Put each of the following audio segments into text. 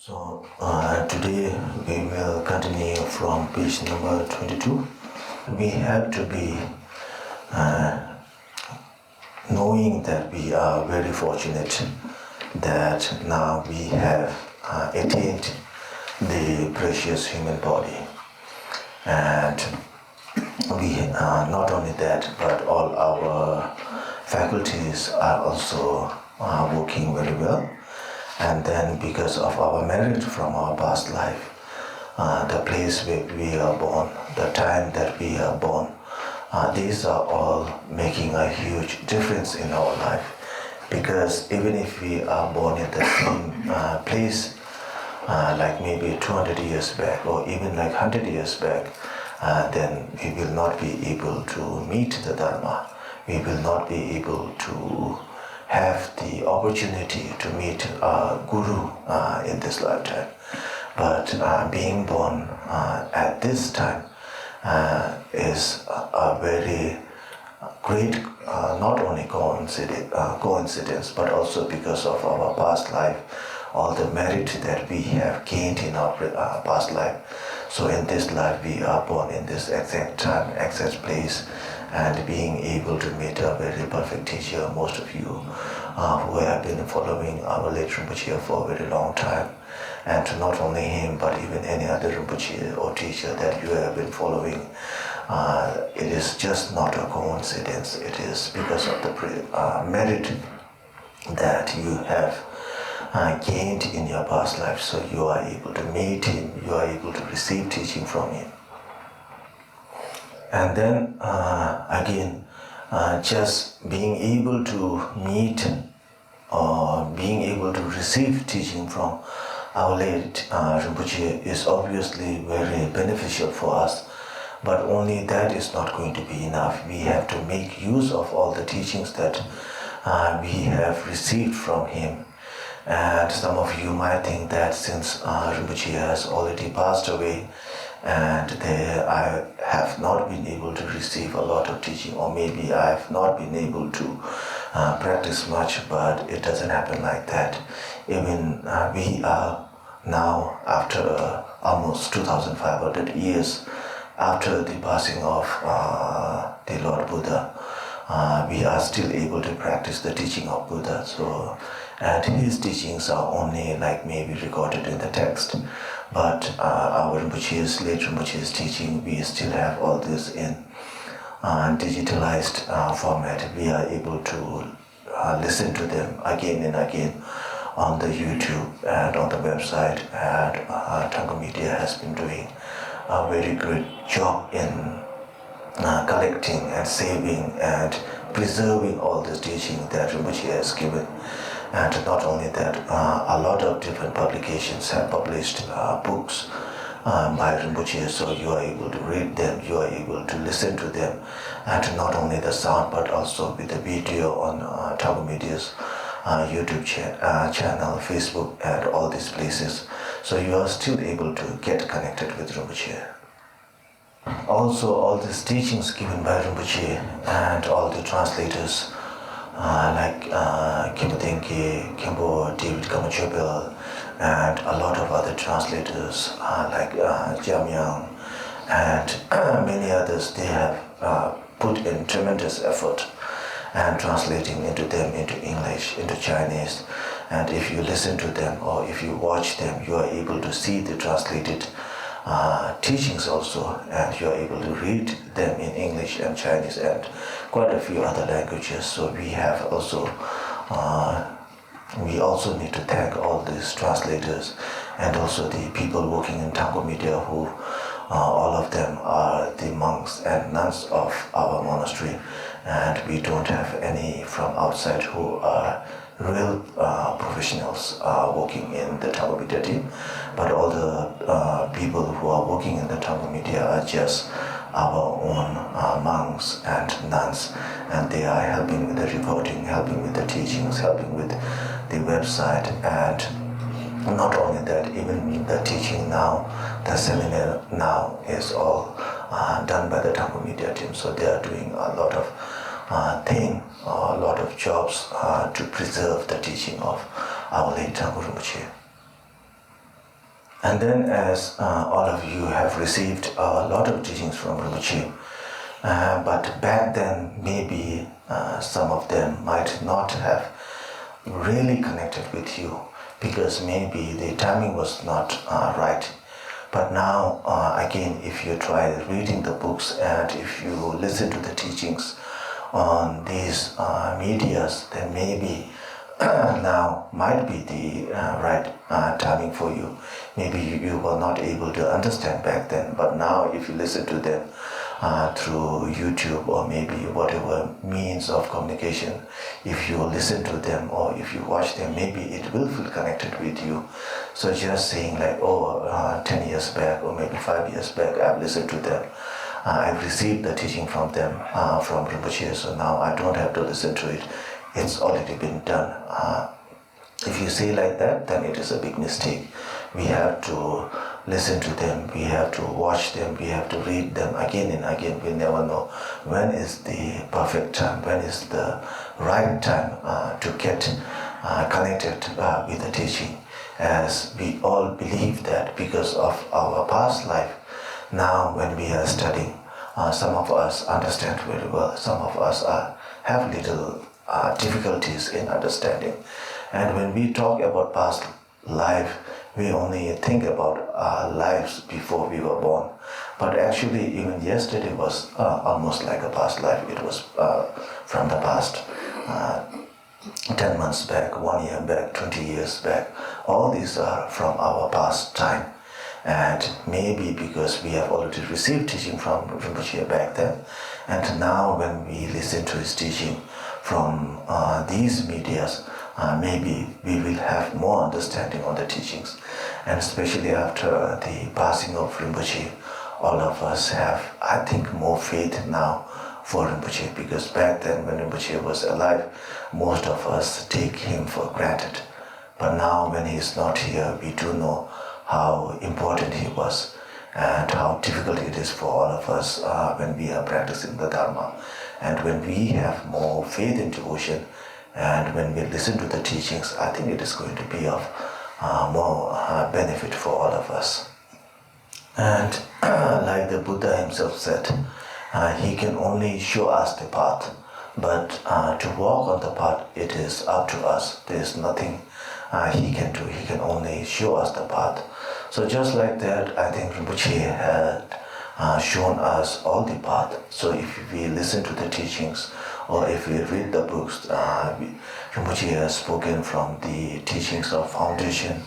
Today we will continue from page number 22. We have to be knowing that we are very fortunate that now we have attained the precious human body, and we not only that, but all our faculties are also working very well. And then because of our merit from our past life, the place where we are born, the time that we are born, these are all making a huge difference in our life. Because even if we are born in the same place, like maybe 200 years back or even like 100 years back, then we will not be able to meet the Dharma. We will not be able to have the opportunity to meet a guru in this lifetime. But being born at this time is a very great, not only coincidence, but also because of our past life, all the merit that we have gained in our past life. So in this life we are born in this exact time, exact place, and being able to meet a very perfect teacher. Most of you who have been following our late Rinpoche for a very long time, and not only him but even any other Rinpoche or teacher that you have been following, it is just not a coincidence. It is because of the merit that you have gained in your past life. So you are able to meet him, you are able to receive teaching from him. And then again, just being able to meet or being able to receive teaching from our late Rinpoche is obviously very beneficial for us. But only that is not going to be enough. We have to make use of all the teachings that we have received from him. And some of you might think that since Rinpoche has already passed away, and I have not been able to receive a lot of teaching, or maybe I have not been able to practice much, but it doesn't happen like that. Even we are now, after almost 2,500 years after the passing of the Lord Buddha, we are still able to practice the teaching of Buddha. So, and his teachings are only like maybe recorded in the text. But our Rinpoche's, late Rinpoche's teaching, we still have all this in digitalized format. We are able to listen to them again and again on the YouTube and on the website. And Thrangu Media has been doing a very good job in collecting and saving and preserving all this teaching that Rinpoche has given. And not only that, a lot of different publications have published books by Rinpoche, so you are able to read them, you are able to listen to them, and not only the sound but also with the video on Thrangu Media's YouTube channel, Facebook, and all these places. So you are still able to get connected with Rinpoche. Also, all these teachings given by Rinpoche and all the translators like Khyentse Denki, Khyentse David Kamachobel, and a lot of other translators like Jamyang and many others, they have put in tremendous effort and translating into them into English, into Chinese. And if you listen to them or if you watch them, you are able to see the translated teachings also, and you are able to read them in English and Chinese and quite a few other languages. So we have also we also need to thank all these translators and also the people working in Thrangu Media, who all of them are the monks and nuns of our monastery, and we don't have any from outside who are real professionals working in the Thrangu Media team. But all the people who are working in the Thrangu Media are just our own monks and nuns, and they are helping with the recording, helping with the teachings, helping with the website, and not only that, even the teaching now, the seminar now is all done by the Thrangu Media team. So they are doing a lot of a lot of jobs to preserve the teaching of our late Thrangu Rinpoche. And then as all of you have received a lot of teachings from Rinpoche, but back then maybe some of them might not have really connected with you because maybe the timing was not right. But now, again, if you try reading the books and if you listen to the teachings on these medias, then maybe now might be the right timing for you. Maybe you were not able to understand back then, but now if you listen to them through YouTube or maybe whatever means of communication, if you listen to them or if you watch them, maybe it will feel connected with you. So just saying like, 10 years back or maybe 5 years back, I've listened to them. I've received the teaching from them, from Rinpoche, so now I don't have to listen to it. It's already been done. If you say like that, then it is a big mistake. We have to listen to them, we have to watch them, we have to read them again and again. We never know when is the perfect time, when is the right time to get connected with the teaching. As we all believe that because of our past life, now when we are studying, some of us understand very well, some of us have little difficulties in understanding. And when we talk about past life, we only think about our lives before we were born. But actually, even yesterday was almost like a past life. It was from the past 10 months back, 1 year back, 20 years back. All these are from our past time. And maybe because we have already received teaching from Rinpoche back then, and now when we listen to his teaching from these medias, maybe we will have more understanding on the teachings. And especially after the passing of Rinpoche, all of us have, I think, more faith now for Rinpoche, because back then when Rinpoche was alive, most of us take him for granted. But now when he is not here, we do know how important he was and how difficult it is for all of us when we are practicing the Dharma. And when we have more faith and devotion, and when we listen to the teachings, I think it is going to be of more benefit for all of us. And like the Buddha himself said, he can only show us the path, but to walk on the path, it is up to us. There is nothing he can do. He can only show us the path. So just like that, I think Rinpoche had shown us all the path. So if we listen to the teachings or if we read the books, Rinpoche has spoken from the teachings of foundation,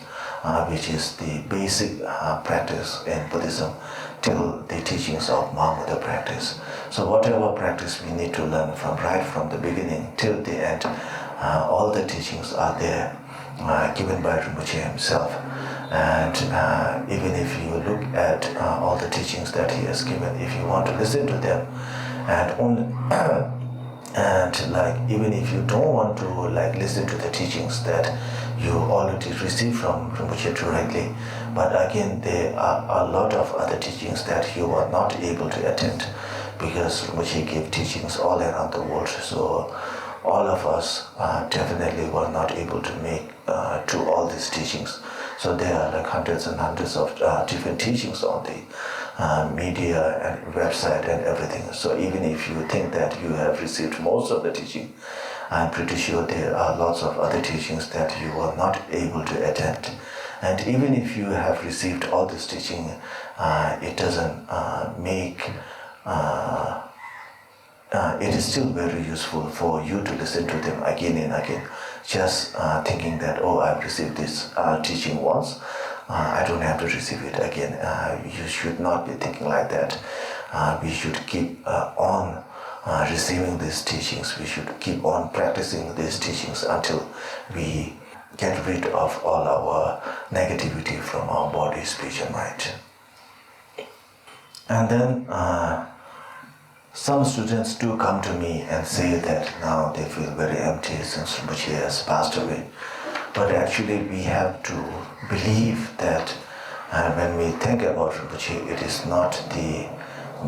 which is the basic practice in Buddhism, till the teachings of Mahamudra practice. So whatever practice we need to learn from right from the beginning till the end, all the teachings are there, given by Rinpoche himself. And even if you look at all the teachings that he has given, if you want to listen to them, and only and like even if you don't want to like listen to the teachings that you already received from Rinpoche directly, but again there are a lot of other teachings that you are not able to attend, because Rinpoche gave teachings all around the world. So all of us definitely were not able to make to all these teachings. So there are like hundreds and hundreds of different teachings on the media and website and everything. So even if you think that you have received most of the teaching, I'm pretty sure there are lots of other teachings that you were not able to attend. And even if you have received all this teaching, it doesn't make it is still very useful for you to listen to them again and again. Just thinking that, I've received this teaching once, I don't have to receive it again. You should not be thinking like that. We should keep on receiving these teachings. We should keep on practicing these teachings until we get rid of all our negativity from our body, speech and mind. And then some students do come to me and say that now they feel very empty since Rinpoche has passed away. But actually we have to believe that when we think about Rinpoche, it is not the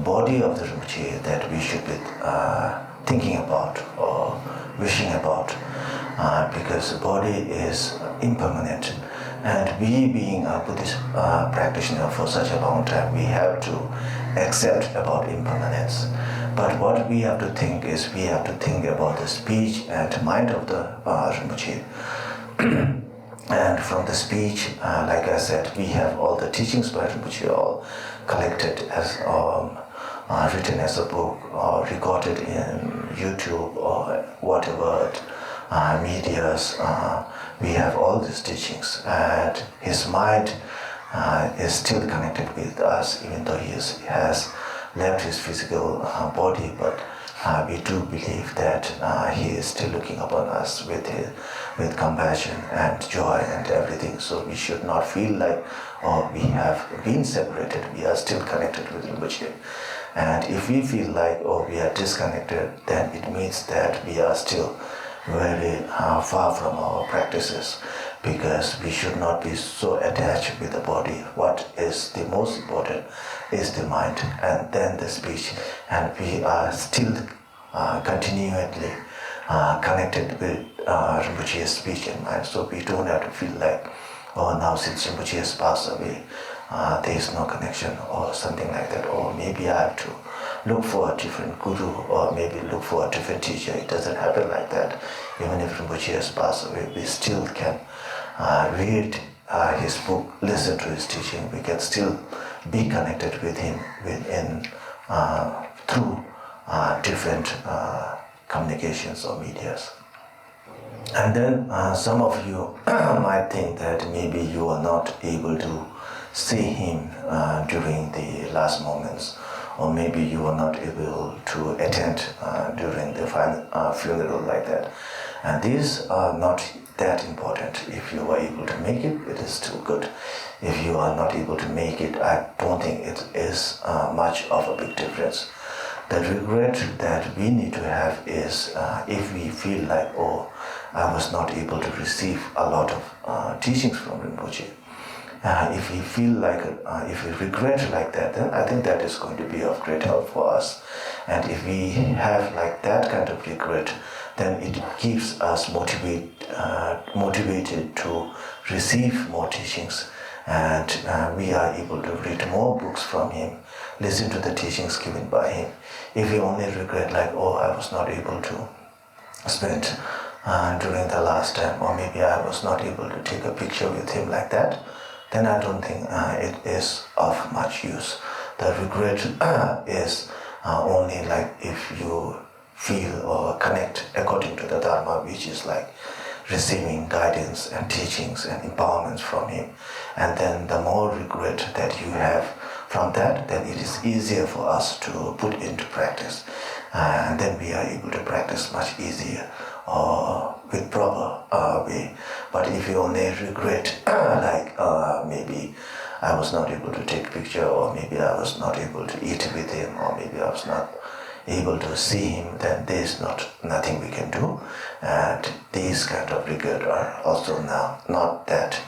body of the Rinpoche that we should be thinking about or wishing about, because the body is impermanent And we being a Buddhist practitioner for such a long time, we have to accept about impermanence. But what we have to think is we have to think about the speech and mind of the Rinpoche. And from the speech, like I said, we have all the teachings by Rinpoche all collected as written as a book or recorded in YouTube or whatever medias. We have all these teachings, and his mind is still connected with us, even though he has left his physical body. But we do believe that he is still looking upon us with compassion and joy and everything. So we should not feel like, oh, we have been separated. We are still connected with Rinpoche. And if we feel like, oh, we are disconnected, then it means that we are still very far from our practices, because we should not be so attached with the body. What is the most important is the mind and then the speech, and we are still continually connected with Rinpoche's speech and mind. So we don't have to feel like, oh, now since Rinpoche has passed away, there is no connection or something like that, or maybe I have to look for a different guru or maybe look for a different teacher. It doesn't happen like that. Even if Rinpoche has passed away, we still can read his book, listen to his teaching. We can still be connected with him through different communications or medias. And then some of you might think that maybe you are not able to see him during the last moments, or maybe you were not able to attend during the funeral like that. And these are not that important. If you are able to make it, it is still good. If you are not able to make it, I don't think it is much of a big difference. The regret that we need to have is if we feel like, oh, I was not able to receive a lot of teachings from Rinpoche. If we feel like, if we regret like that, then I think that is going to be of great help for us. And if we have like that kind of regret, then it keeps us motivated to receive more teachings, and we are able to read more books from him, listen to the teachings given by him. If we only regret like, oh, I was not able to spend during the last time, or maybe I was not able to take a picture with him like that, then I don't think it is of much use. The regret is only like if you feel or connect according to the Dharma, which is like receiving guidance and teachings and empowerments from him. And then the more regret that you have from that, then it is easier for us to put into practice. And then we are able to practice much easier or with proper way. But if you only regret, like maybe I was not able to take a picture, or maybe I was not able to eat with him, or maybe I was not able to see him, then there is nothing we can do. And these kind of regret are also now not that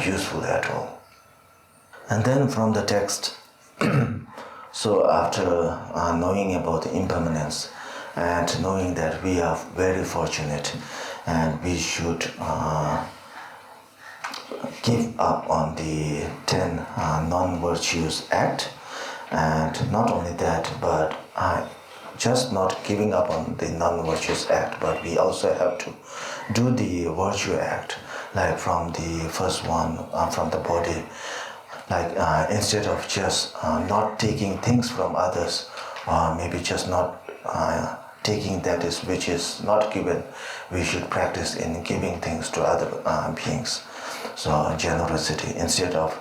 useful at all. And then from the text, so after knowing about the impermanence and knowing that we are very fortunate and we should give up on the 10 non-virtuous act, and not only that, but just not giving up on the non-virtuous act, but we also have to do the virtue act, like from the first one, from the body, like instead of just not taking things from others, or maybe just not taking that is which is not given, we should practice in giving things to other beings. So generosity, instead of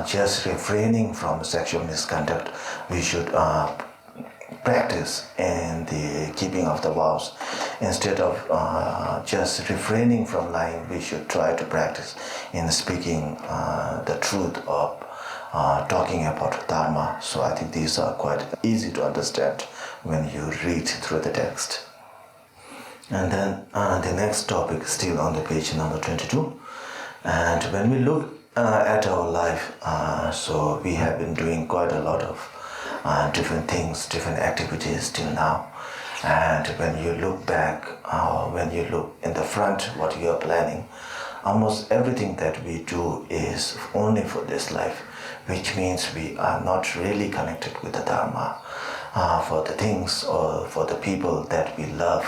just refraining from sexual misconduct, we should practice in the keeping of the vows. Instead of just refraining from lying, we should try to practice in speaking the truth of talking about Dharma. So I think these are quite easy to understand when you read through the text. And then the next topic is still on the page number 22. And when we look at our life, so we have been doing quite a lot of different things, different activities till now. And when you look back, when you look in the front, what you are planning, almost everything that we do is only for this life, which means we are not really connected with the Dharma. For the things or for the people that we love,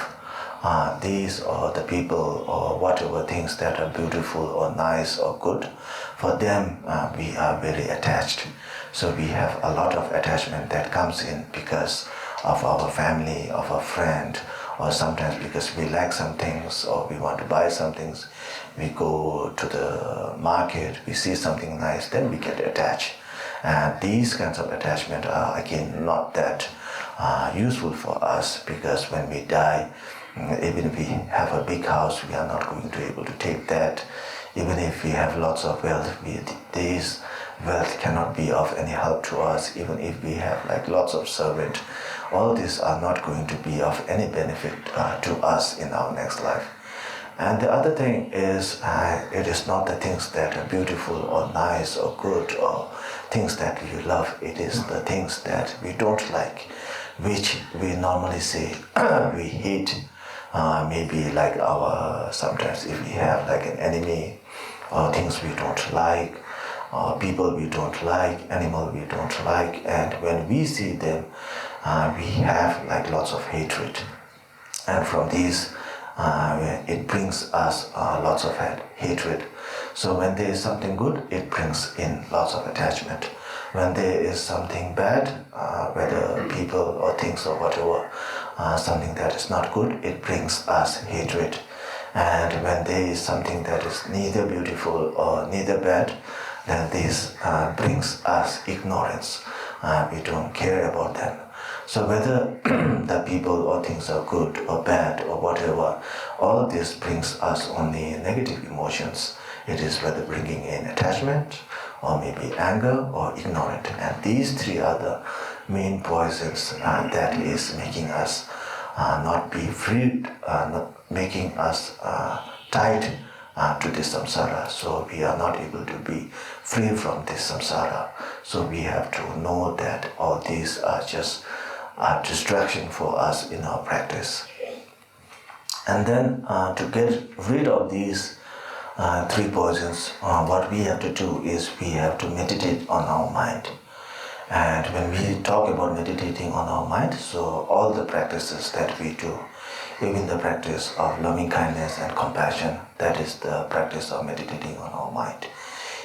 these are the people or whatever things that are beautiful or nice or good, for them we are very attached. So we have a lot of attachment that comes in because of our family, of a friend, or sometimes because we like some things or we want to buy some things. We go to the market, we see something nice, then we get attached. And these kinds of attachment are again not that useful for us, because when we die, even if we have a big house, we are not going to be able to take that. Even if we have lots of wealth, this wealth cannot be of any help to us. Even if we have like lots of servants, all these are not going to be of any benefit to us in our next life. And the other thing is, it is not the things that are beautiful or nice or good or things that we love. It is the things that we don't like, which we normally say we hate. Maybe like sometimes if we have like an enemy or things we don't like, or people we don't like, animal we don't like, and when we see them, we have like lots of hatred. And from these, it brings us lots of hatred. So when there is something good, it brings in lots of attachment. When there is something bad, whether people or things or whatever, something that is not good, it brings us hatred. And when there is something that is neither beautiful or neither bad, then this brings us ignorance. We don't care about them. So whether the people or things are good or bad or whatever, all this brings us only negative emotions. It is whether bringing in attachment or maybe anger or ignorance. And these three are the main poisons that is making us not be freed, not making us tied to this samsara. So we are not able to be free from this samsara. So we have to know that all these are just a distraction for us in our practice. And then to get rid of these three poisons, what we have to do is we have to meditate on our mind. And when we talk about meditating on our mind, so all the practices that we do, even the practice of loving kindness and compassion, that is the practice of meditating on our mind.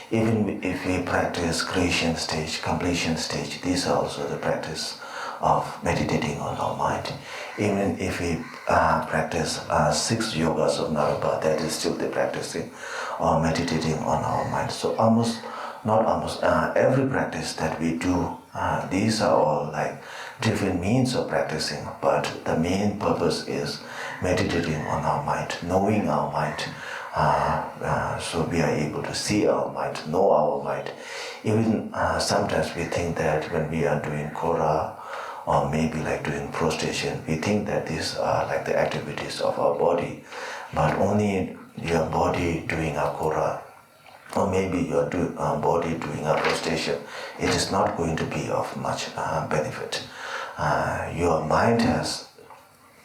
Even if we practice creation stage, completion stage, these are also the practice of meditating on our mind. Even if we practice 6 yogas of Narapa, that is still the practicing or meditating on our mind. So every practice that we do, these are all like different means of practicing, but the main purpose is meditating on our mind, knowing our mind. So we are able to see our mind, know our mind. Even sometimes we think that when we are doing kora or maybe like doing prostration, we think that these are like the activities of our body, but only your body doing a kora or maybe your body doing a prostration, it is not going to be of much benefit. Your mind has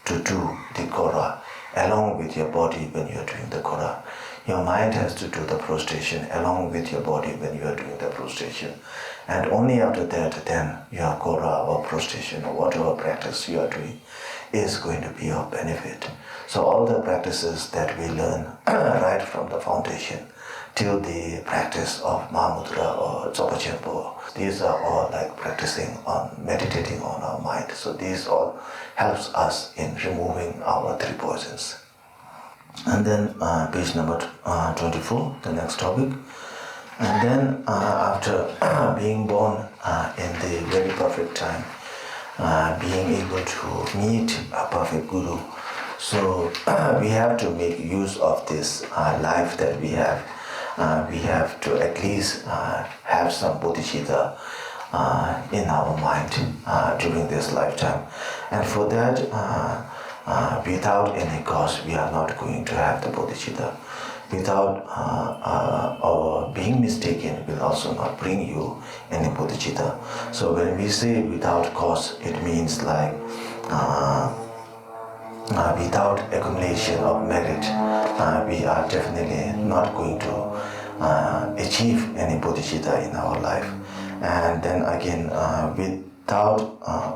to do the kora along with your body when you are doing the kora. Your mind has to do the prostration along with your body when you are doing the prostration. And only after that, then your kora or prostration or whatever practice you are doing is going to be of benefit. So all the practices that we learn right from the foundation till the practice of Mahamudra or Dzogchen, these are all like practicing on meditating on our mind. So these all helps us in removing our three poisons. And then page number 24, the next topic. And then after being born in the very perfect time, being able to meet a perfect guru, so we have to make use of this life that we have. We have to at least have some bodhicitta in our mind during this lifetime. And for that, without any cause, we are not going to have the bodhicitta. Without or being mistaken will also not bring you any bodhicitta. So when we say without cause, it means like without accumulation of merit, we are definitely not going to achieve any bodhicitta in our life. And then again, without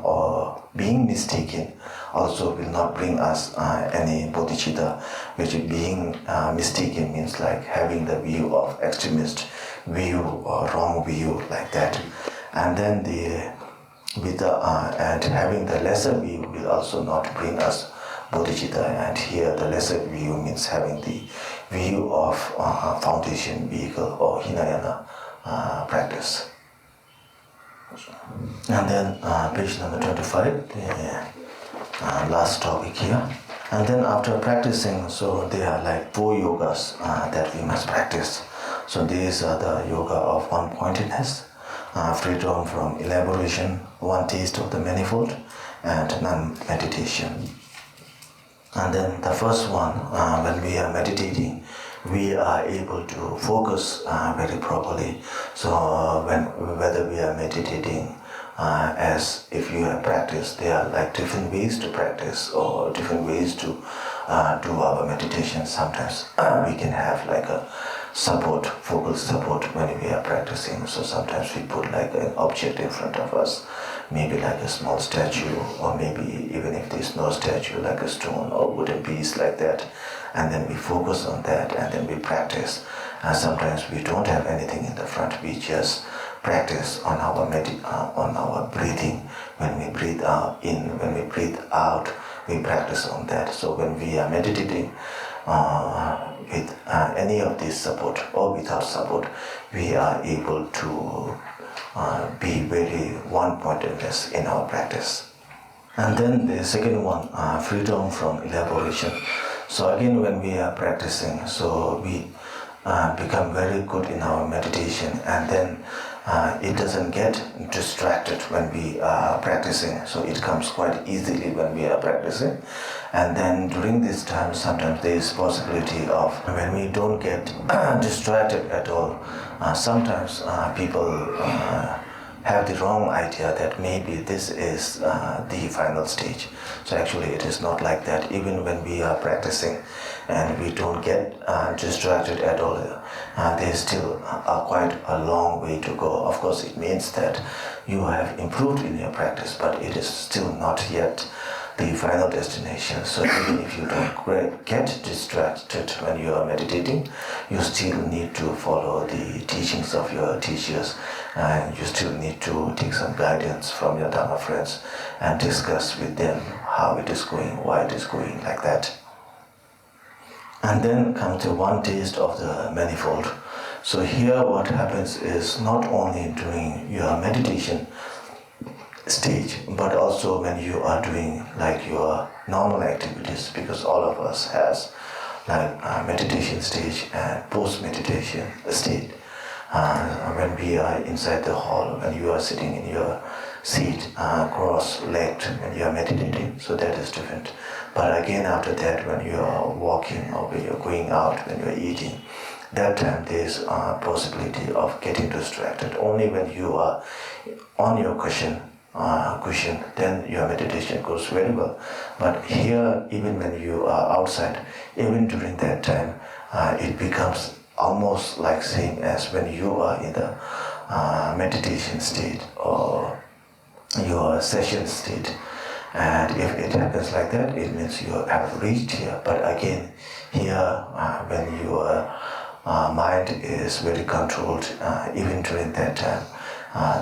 or being mistaken also will not bring us any bodhicitta, which being mistaken means like having the view of extremist view or wrong view like that. And then and having the lesser view will also not bring us bodhicitta, and here the lesser view means having the view of foundation, vehicle or Hinayana practice. And then page number 25, the last topic here. And then after practicing, so there are like 4 yogas that we must practice. So these are the yoga of one-pointedness, freedom from elaboration, one taste of the manifold, and non-meditation. And then the first one, when we are meditating, we are able to focus very properly. So whether we are meditating as if you have practiced, there are like different ways to practice or different ways to do our meditation. Sometimes we can have like a support, focal support when we are practicing. So sometimes we put like an object in front of us, maybe like a small statue, or maybe even if there's no statue, like a stone or wooden piece like that, and then we focus on that and then we practice. And sometimes we don't have anything in the front, we just practice on our breathing. When we breathe in, when we breathe out, we practice on that. So when we are meditating with any of this support or without support, we are able to be very one-pointedness in our practice. And then the second one, freedom from elaboration. So again, when we are practicing, so we become very good in our meditation, and then it doesn't get distracted when we are practicing. So it comes quite easily when we are practicing. And then during this time, sometimes there is possibility of when we don't get distracted at all. Sometimes people have the wrong idea that maybe this is the final stage. So actually it is not like that. Even when we are practicing and we don't get distracted at all, there is still quite a long way to go. Of course, it means that you have improved in your practice, but it is still not yet the final destination. So even if you don't get distracted when you are meditating, you still need to follow the teachings of your teachers, and you still need to take some guidance from your Dharma friends and discuss with them how it is going, why it is going like that. And then comes the one taste of the manifold. So here what happens is not only during your meditation stage, but also when you are doing like your normal activities, because all of us has like meditation stage and post-meditation state. When we are inside the hall, when you are sitting in your seat cross-legged when you are meditating, so that is different. But again after that, when you are walking or when you are going out, when you are eating, that time there is a possibility of getting distracted. Only when you are on your cushion, then your meditation goes very well. But here, even when you are outside, even during that time, it becomes almost like same as when you are in the meditation state or your session state. And if it happens like that, it means you have reached here. But again, here, when your mind is very controlled, even during that time,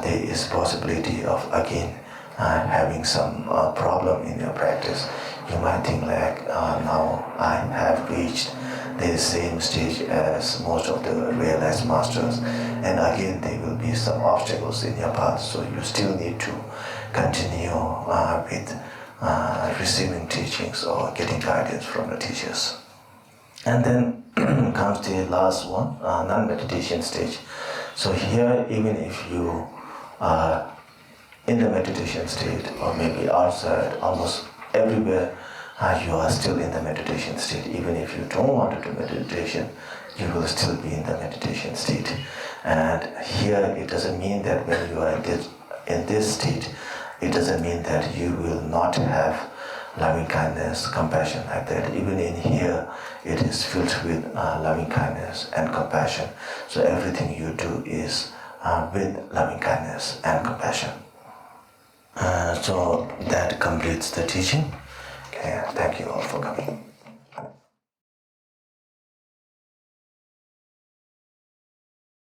there is possibility of again having some problem in your practice. You might think like, now I have reached the same stage as most of the realized masters, and again there will be some obstacles in your path, so you still need to continue with receiving teachings or getting guidance from the teachers. And then comes the last one, non-meditation stage. So here, even if you are in the meditation state or maybe outside, almost everywhere you are still in the meditation state. Even if you don't want to do meditation, you will still be in the meditation state. And here it doesn't mean that when you are in this state, it doesn't mean that you will not have loving kindness, compassion, like that. Even in here, it is filled with loving kindness and compassion. So everything you do is with loving kindness and compassion. So that completes the teaching. Okay, thank you all for coming.